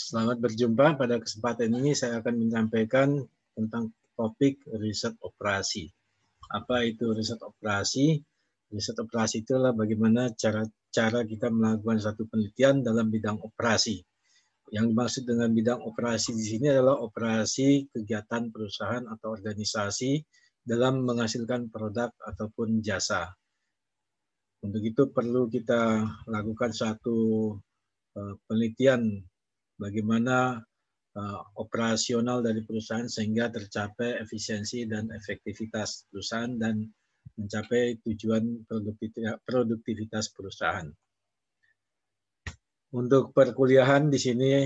Selamat berjumpa. Pada kesempatan ini saya akan menyampaikan tentang topik riset operasi. Apa itu riset operasi? Riset operasi itu adalah bagaimana cara kita melakukan satu penelitian dalam bidang operasi. Yang dimaksud dengan bidang operasi di sini adalah operasi kegiatan perusahaan atau organisasi dalam menghasilkan produk ataupun jasa. Untuk itu perlu kita lakukan satu penelitian bagaimana operasional dari perusahaan sehingga tercapai efisiensi dan efektivitas perusahaan dan mencapai tujuan produktivitas perusahaan. Untuk perkuliahan di sini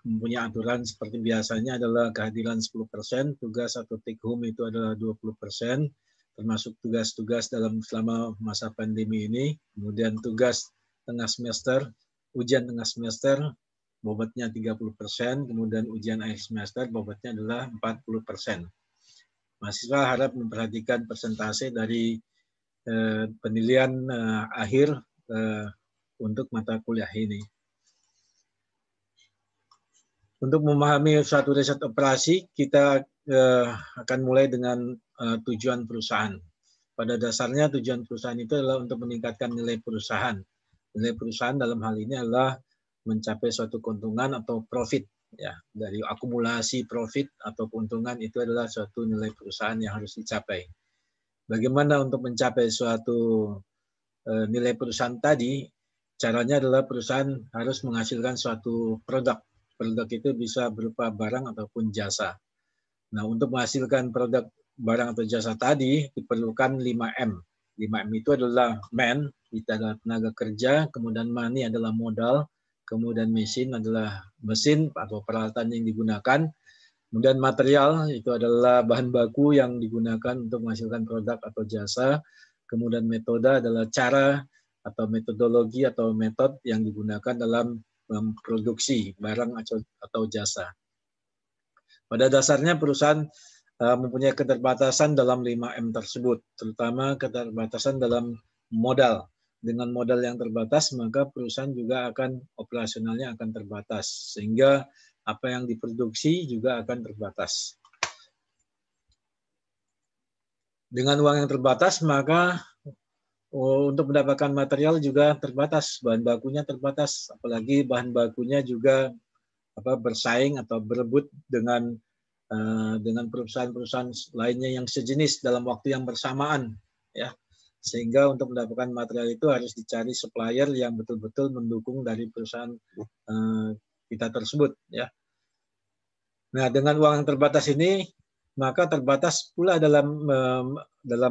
mempunyai aturan seperti biasanya adalah kehadiran 10%, tugas atau take home itu adalah 20%, termasuk tugas-tugas selama masa pandemi ini, kemudian tugas tengah semester, ujian tengah semester, bobotnya 30%, kemudian ujian akhir semester bobotnya adalah 40%. Mahasiswa harap memperhatikan persentase dari penilaian akhir untuk mata kuliah ini. Untuk memahami suatu riset operasi, kita akan mulai dengan tujuan perusahaan. Pada dasarnya tujuan perusahaan itu adalah untuk meningkatkan nilai perusahaan. Nilai perusahaan dalam hal ini adalah mencapai suatu keuntungan atau profit, ya, dari akumulasi profit atau keuntungan itu adalah suatu nilai perusahaan yang harus dicapai. Bagaimana untuk mencapai suatu nilai perusahaan tadi? Caranya adalah perusahaan harus menghasilkan suatu produk. Produk itu bisa berupa barang ataupun jasa. Nah, untuk menghasilkan produk barang atau jasa tadi diperlukan 5M. 5M itu adalah man, itu adalah tenaga kerja, kemudian money adalah modal, kemudian mesin adalah mesin atau peralatan yang digunakan, kemudian material itu adalah bahan baku yang digunakan untuk menghasilkan produk atau jasa, kemudian metode adalah cara atau metodologi atau metode yang digunakan dalam memproduksi barang atau jasa. Pada dasarnya perusahaan mempunyai keterbatasan dalam 5M tersebut, terutama keterbatasan dalam modal. Dengan modal yang terbatas, maka perusahaan juga akan operasionalnya akan terbatas, sehingga apa yang diproduksi juga akan terbatas. Dengan uang yang terbatas, maka untuk mendapatkan material juga terbatas, bahan bakunya terbatas, apalagi bahan bakunya juga bersaing atau berebut dengan perusahaan-perusahaan lainnya yang sejenis dalam waktu yang bersamaan, ya. Sehingga untuk mendapatkan material itu harus dicari supplier yang betul-betul mendukung dari perusahaan kita tersebut, ya. Nah, dengan uang yang terbatas ini, maka terbatas pula dalam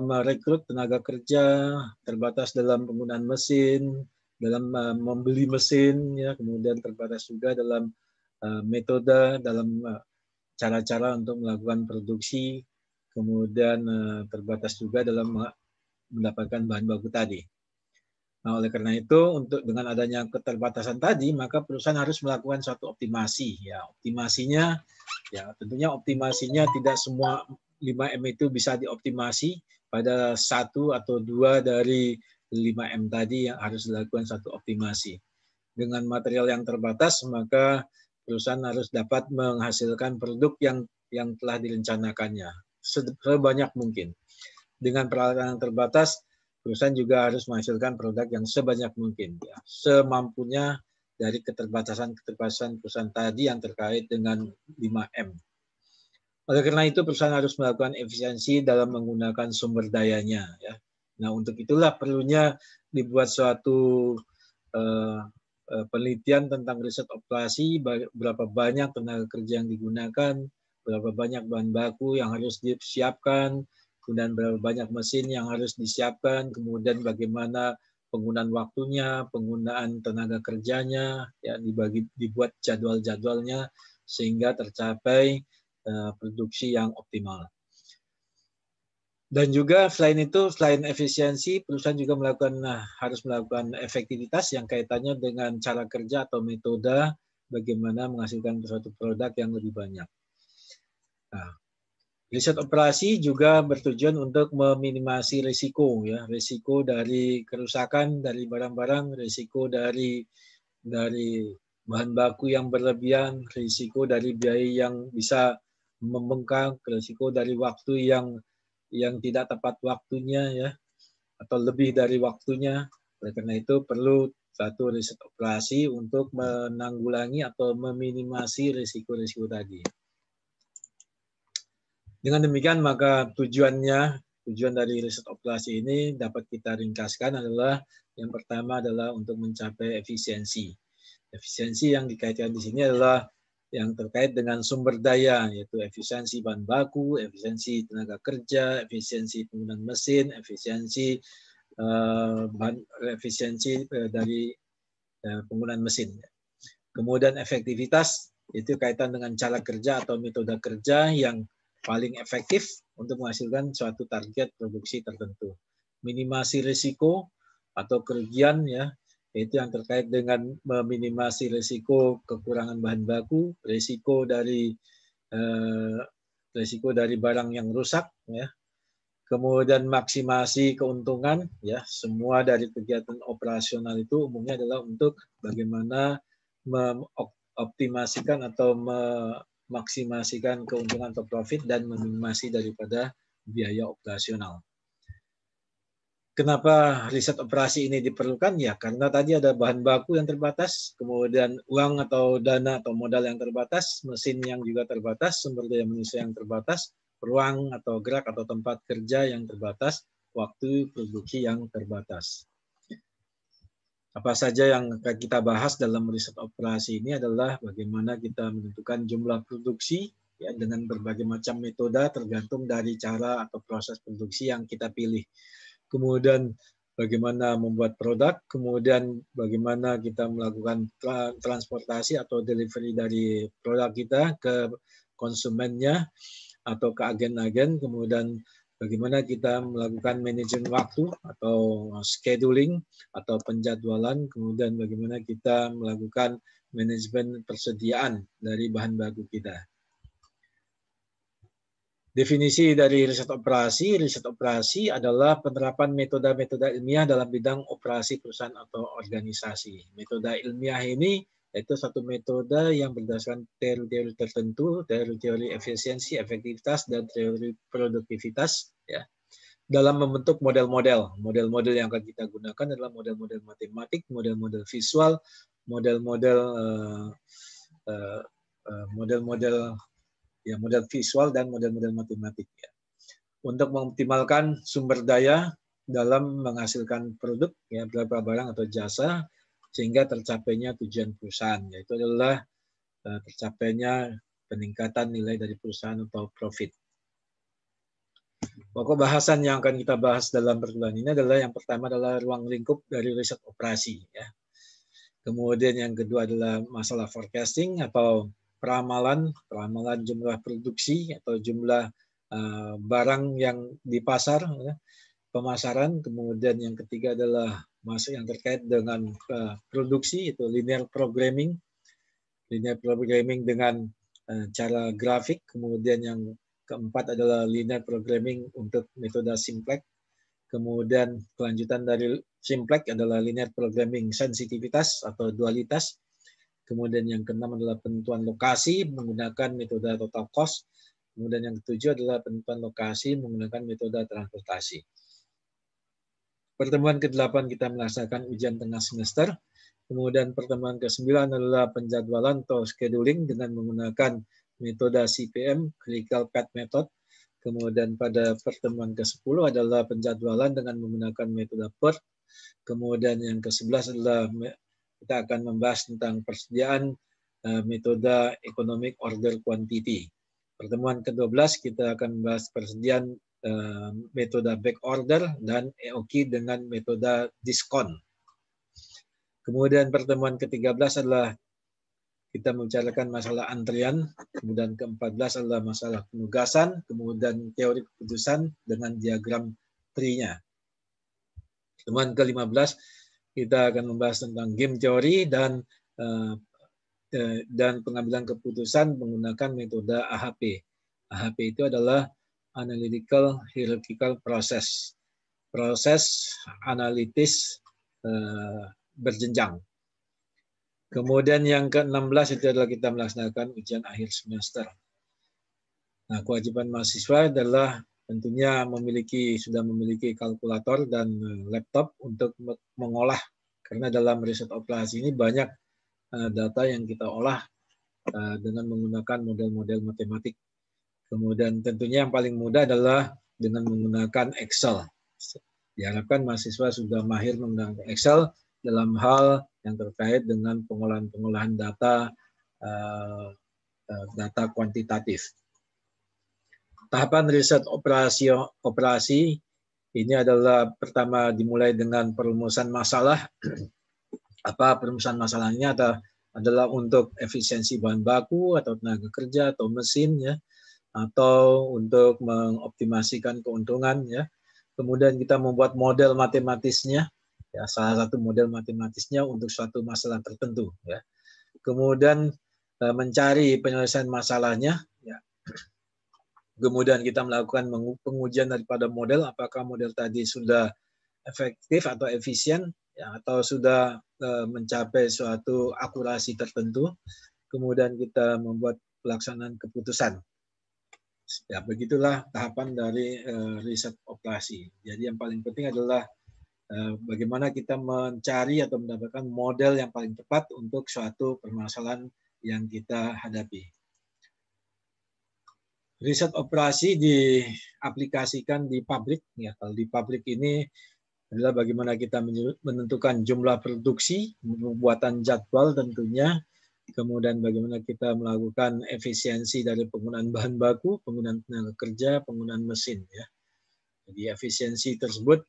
merekrut tenaga kerja, terbatas dalam penggunaan mesin, dalam membeli mesin, ya, kemudian terbatas juga dalam metode, dalam cara-cara untuk melakukan produksi, kemudian terbatas juga dalam mendapatkan bahan baku tadi. Nah, oleh karena itu, dengan adanya keterbatasan tadi, maka perusahaan harus melakukan suatu optimasi. Ya, optimasinya, ya tentunya optimasinya tidak semua 5M itu bisa dioptimasi pada satu atau dua dari 5M tadi yang harus dilakukan satu optimasi. Dengan material yang terbatas, maka perusahaan harus dapat menghasilkan produk yang telah direncanakannya sebanyak mungkin. Dengan peralatan yang terbatas, perusahaan juga harus menghasilkan produk yang sebanyak mungkin, ya, semampunya dari keterbatasan perusahaan tadi yang terkait dengan 5M. Oleh karena itu, perusahaan harus melakukan efisiensi dalam menggunakan sumber dayanya, ya. Nah, untuk itulah perlunya dibuat suatu penelitian tentang riset operasi, berapa banyak tenaga kerja yang digunakan, berapa banyak bahan baku yang harus disiapkan, kemudian berapa banyak mesin yang harus disiapkan, kemudian bagaimana penggunaan waktunya, penggunaan tenaga kerjanya, ya, dibuat jadwal-jadwalnya sehingga tercapai produksi yang optimal. Dan juga selain itu, selain efisiensi, perusahaan juga harus melakukan efektivitas yang kaitannya dengan cara kerja atau metode bagaimana menghasilkan suatu produk yang lebih banyak. Nah, riset operasi juga bertujuan untuk meminimasi risiko, ya, risiko dari kerusakan dari barang-barang, risiko dari bahan baku yang berlebihan, risiko dari biaya yang bisa membengkak, risiko dari waktu yang tidak tepat waktunya ya, atau lebih dari waktunya. Oleh karena itu perlu satu riset operasi untuk menanggulangi atau meminimasi risiko-risiko tadi. Dengan demikian maka tujuan dari riset operasi ini dapat kita ringkaskan adalah yang pertama adalah untuk mencapai efisiensi. Efisiensi yang dikaitkan di sini adalah yang terkait dengan sumber daya, yaitu efisiensi bahan baku, efisiensi tenaga kerja, efisiensi penggunaan mesin, efisiensi dari penggunaan mesin. Kemudian efektivitas itu kaitan dengan cara kerja atau metode kerja yang paling efektif untuk menghasilkan suatu target produksi tertentu. Minimasi risiko atau kerugian ya, itu yang terkait dengan meminimasi risiko kekurangan bahan baku, risiko dari barang yang rusak ya. Kemudian maksimasi keuntungan ya, semua dari kegiatan operasional itu umumnya adalah untuk bagaimana mengoptimasikan atau memaksimasikan keuntungan atau profit dan meminimasi daripada biaya operasional. Kenapa riset operasi ini diperlukan? Ya karena tadi ada bahan baku yang terbatas, kemudian uang atau dana atau modal yang terbatas, mesin yang juga terbatas, sumber daya manusia yang terbatas, ruang atau gerak atau tempat kerja yang terbatas, waktu produksi yang terbatas. Apa saja yang akan kita bahas dalam riset operasi ini adalah bagaimana kita menentukan jumlah produksi ya, dengan berbagai macam metode tergantung dari cara atau proses produksi yang kita pilih. Kemudian bagaimana membuat produk, kemudian bagaimana kita melakukan transportasi atau delivery dari produk kita ke konsumennya atau ke agen-agen, kemudian bagaimana kita melakukan manajemen waktu atau scheduling atau penjadwalan, kemudian bagaimana kita melakukan manajemen persediaan dari bahan baku kita. Definisi dari riset operasi adalah penerapan metode-metode ilmiah dalam bidang operasi perusahaan atau organisasi. Metode ilmiah ini yaitu satu metode yang berdasarkan teori-teori tertentu, teori-teori efisiensi, efektivitas, dan teori produktivitas, ya, dalam membentuk model-model. Model-model yang akan kita gunakan adalah model-model matematik, model-model visual, model visual dan model-model matematik ya. Untuk mengoptimalkan sumber daya dalam menghasilkan produk ya, beberapa barang atau jasa sehingga tercapainya tujuan perusahaan, yaitu adalah tercapainya peningkatan nilai dari perusahaan atau profit. Pokok bahasan yang akan kita bahas dalam pertemuan ini adalah yang pertama adalah ruang lingkup dari riset operasi ya. Kemudian yang kedua adalah masalah forecasting atau peramalan jumlah produksi atau jumlah barang yang di pasar, ya, pemasaran. Kemudian yang ketiga adalah masuk yang terkait dengan produksi, itu linear programming dengan cara grafik. Kemudian yang keempat adalah linear programming untuk metode simplex. Kemudian kelanjutan dari simplex adalah linear programming sensitivitas atau dualitas. Kemudian yang keenam adalah penentuan lokasi menggunakan metode total cost. Kemudian yang ketujuh adalah penentuan lokasi menggunakan metode transportasi. Pertemuan ke-8 kita melaksanakan ujian tengah semester. Kemudian pertemuan ke-9 adalah penjadwalan atau scheduling dengan menggunakan metode CPM, Critical Path Method. Kemudian pada pertemuan ke-10 adalah penjadwalan dengan menggunakan metode PERT. Kemudian yang ke-11 adalah kita akan membahas tentang persediaan metode Economic Order Quantity. Pertemuan ke-12 kita akan membahas persediaan metode back order dan EOQ dengan metode diskon. Kemudian pertemuan ke-13 adalah kita membicarakan masalah antrian, kemudian ke-14 adalah masalah penugasan, kemudian teori keputusan dengan diagram tree-nya. Pertemuan ke-15 kita akan membahas tentang game teori dan pengambilan keputusan menggunakan metode AHP. AHP itu adalah Analytical Hierarchical Process, proses analitis berjenjang. Kemudian yang ke-16 itu adalah kita melaksanakan ujian akhir semester. Nah, kewajiban mahasiswa adalah tentunya sudah memiliki kalkulator dan laptop untuk mengolah, karena dalam riset operasi ini banyak data yang kita olah dengan menggunakan model-model matematik. Kemudian tentunya yang paling mudah adalah dengan menggunakan Excel. Diharapkan mahasiswa sudah mahir menggunakan Excel dalam hal yang terkait dengan pengolahan data data kuantitatif. Tahapan riset operasi ini adalah pertama dimulai dengan perumusan masalah. Apa perumusan masalahnya adalah untuk efisiensi bahan baku atau tenaga kerja atau mesin ya, atau untuk mengoptimasikan keuntungan ya. Kemudian kita membuat model matematisnya ya, salah satu model matematisnya untuk suatu masalah tertentu ya. Kemudian mencari penyelesaian masalahnya ya. Kemudian kita melakukan pengujian daripada model, apakah model tadi sudah efektif atau efisien ya, atau sudah mencapai suatu akurasi tertentu. Kemudian kita membuat pelaksanaan keputusan. Ya, begitulah tahapan dari riset operasi. Jadi yang paling penting adalah bagaimana kita mencari atau mendapatkan model yang paling tepat untuk suatu permasalahan yang kita hadapi. Riset operasi diaplikasikan di pabrik. Ya, kalau di pabrik ini adalah bagaimana kita menentukan jumlah produksi, pembuatan jadwal tentunya, kemudian bagaimana kita melakukan efisiensi dari penggunaan bahan baku, penggunaan tenaga kerja, penggunaan mesin. Ya. Jadi efisiensi tersebut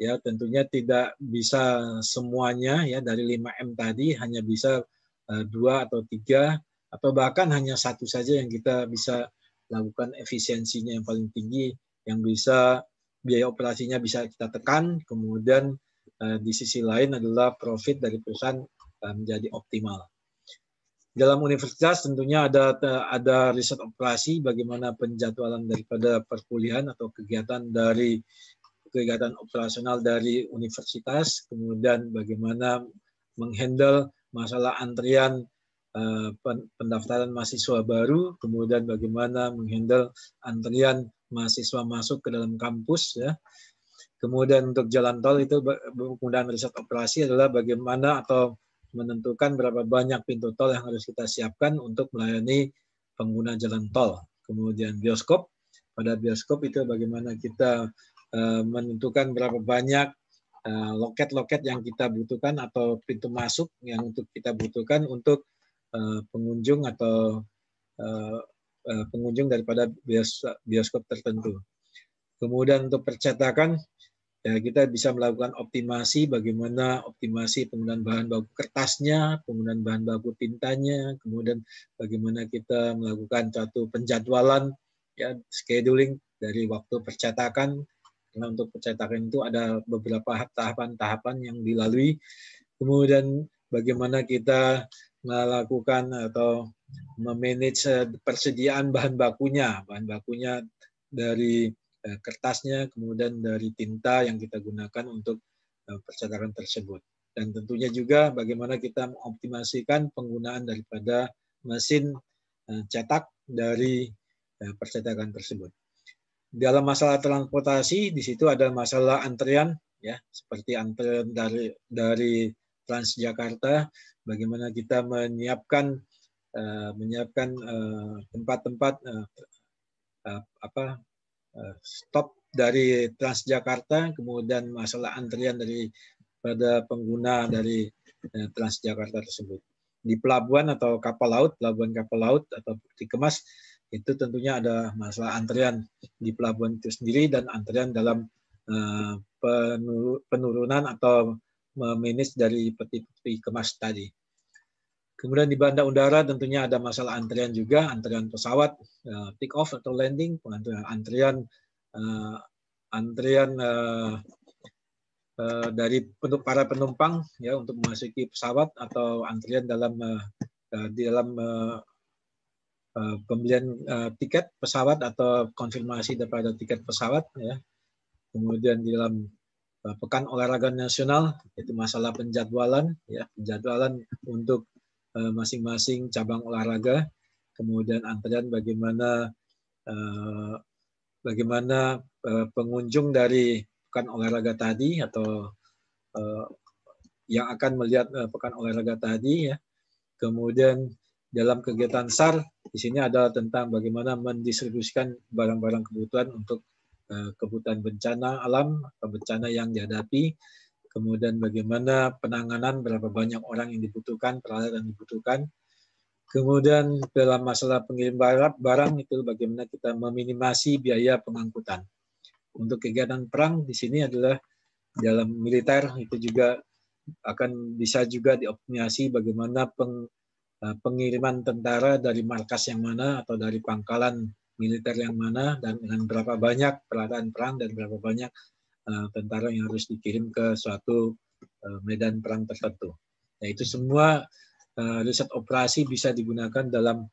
ya tentunya tidak bisa semuanya ya dari 5M tadi hanya bisa 2 atau 3 atau bahkan hanya satu saja yang kita bisa lakukan efisiensinya yang paling tinggi, yang bisa biaya operasinya bisa kita tekan, kemudian di sisi lain adalah profit dari perusahaan menjadi optimal. Dalam universitas tentunya ada riset operasi bagaimana penjadwalan daripada perkuliahan atau kegiatan operasional dari universitas, kemudian bagaimana menghandle masalah antrian pendaftaran mahasiswa baru, kemudian bagaimana menghandle antrian mahasiswa masuk ke dalam kampus ya. Kemudian untuk jalan tol itu penggunaan riset operasi adalah bagaimana atau menentukan berapa banyak pintu tol yang harus kita siapkan untuk melayani pengguna jalan tol. Kemudian bioskop, pada bioskop itu bagaimana kita menentukan berapa banyak loket-loket yang kita butuhkan atau pintu masuk yang untuk kita butuhkan untuk pengunjung atau pengunjung daripada bioskop tertentu. Kemudian untuk percetakan, ya kita bisa melakukan optimasi, bagaimana optimasi penggunaan bahan baku kertasnya, penggunaan bahan baku tintanya, kemudian bagaimana kita melakukan suatu penjadwalan, ya scheduling dari waktu percetakan. Karena untuk percetakan itu ada beberapa tahapan-tahapan yang dilalui. Kemudian bagaimana kita melakukan atau memanage persediaan bahan bakunya dari kertasnya, kemudian dari tinta yang kita gunakan untuk percetakan tersebut. Dan tentunya juga bagaimana kita mengoptimasikan penggunaan daripada mesin cetak dari percetakan tersebut. Dalam masalah transportasi, di situ ada masalah antrian, ya seperti antrian dari Transjakarta, bagaimana kita menyiapkan tempat-tempat stop dari Transjakarta, kemudian masalah antrian pada pengguna dari Transjakarta tersebut. Di pelabuhan atau pelabuhan kapal laut atau peti kemas, itu tentunya ada masalah antrian di pelabuhan itu sendiri dan antrian dalam penurunan atau memanage dari peti kemas tadi. Kemudian di bandar udara tentunya ada masalah antrian juga, antrian pesawat, take off atau landing, antrian dari para penumpang ya untuk memasuki pesawat atau antrian di dalam pembelian tiket pesawat atau konfirmasi daripada tiket pesawat ya. Kemudian di dalam pekan olahraga nasional itu masalah penjadwalan ya, penjadwalan untuk masing-masing cabang olahraga, kemudian antrian bagaimana pengunjung dari pekan olahraga tadi atau yang akan melihat pekan olahraga tadi ya. Kemudian dalam kegiatan SAR di sini ada tentang bagaimana mendistribusikan barang-barang kebutuhan untuk kebutuhan bencana alam atau bencana yang dihadapi. Kemudian bagaimana penanganan, berapa banyak orang yang dibutuhkan, peralatan yang dibutuhkan. Kemudian dalam masalah pengirim barang itu bagaimana kita meminimasi biaya pengangkutan. Untuk kegiatan perang di sini adalah dalam militer itu juga akan bisa juga dioptimasi bagaimana pengiriman tentara dari markas yang mana atau dari pangkalan militer yang mana dan dengan berapa banyak peralatan perang dan berapa banyak tentara yang harus dikirim ke suatu medan perang tertentu. Nah, itu semua riset operasi bisa digunakan dalam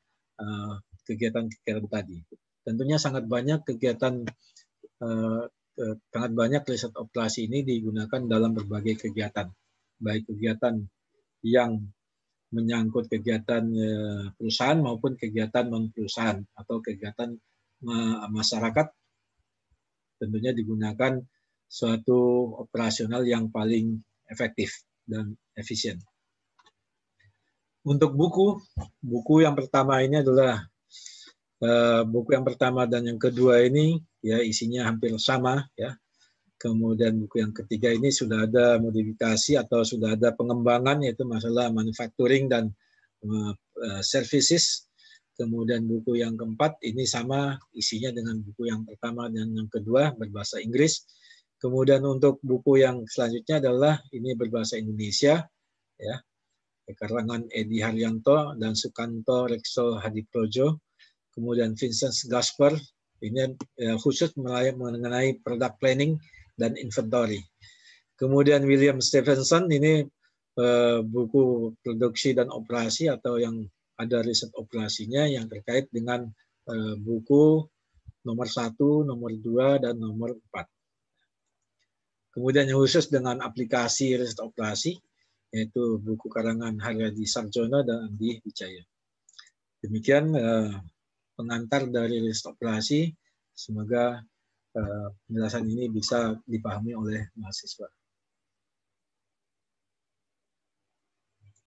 kegiatan-kegiatan tadi. Tentunya sangat banyak riset operasi ini digunakan dalam berbagai kegiatan, baik kegiatan yang menyangkut kegiatan perusahaan maupun kegiatan non perusahaan atau kegiatan masyarakat. Tentunya digunakan suatu operasional yang paling efektif dan efisien. Untuk buku yang pertama ini adalah buku yang pertama dan yang kedua ini ya isinya hampir sama ya. Kemudian buku yang ketiga ini sudah ada modifikasi atau sudah ada pengembangan yaitu masalah manufacturing dan services. Kemudian buku yang keempat ini sama isinya dengan buku yang pertama dan yang kedua berbahasa Inggris. Kemudian untuk buku yang selanjutnya adalah ini berbahasa Indonesia, ya, karangan Edi Haryanto dan Sukanto Rekso Hadiprojo. Kemudian Vincent Gasper, ini khusus mengenai product planning dan inventory. Kemudian William Stevenson, ini buku produksi dan operasi atau yang ada riset operasinya yang terkait dengan buku nomor 1, nomor 2, dan nomor 4. Kemudian yang khusus dengan aplikasi riset operasi, yaitu buku karangan Haryadi Sarjono dan Andi Wijaya. Demikian pengantar dari riset operasi. Semoga penjelasan ini bisa dipahami oleh mahasiswa.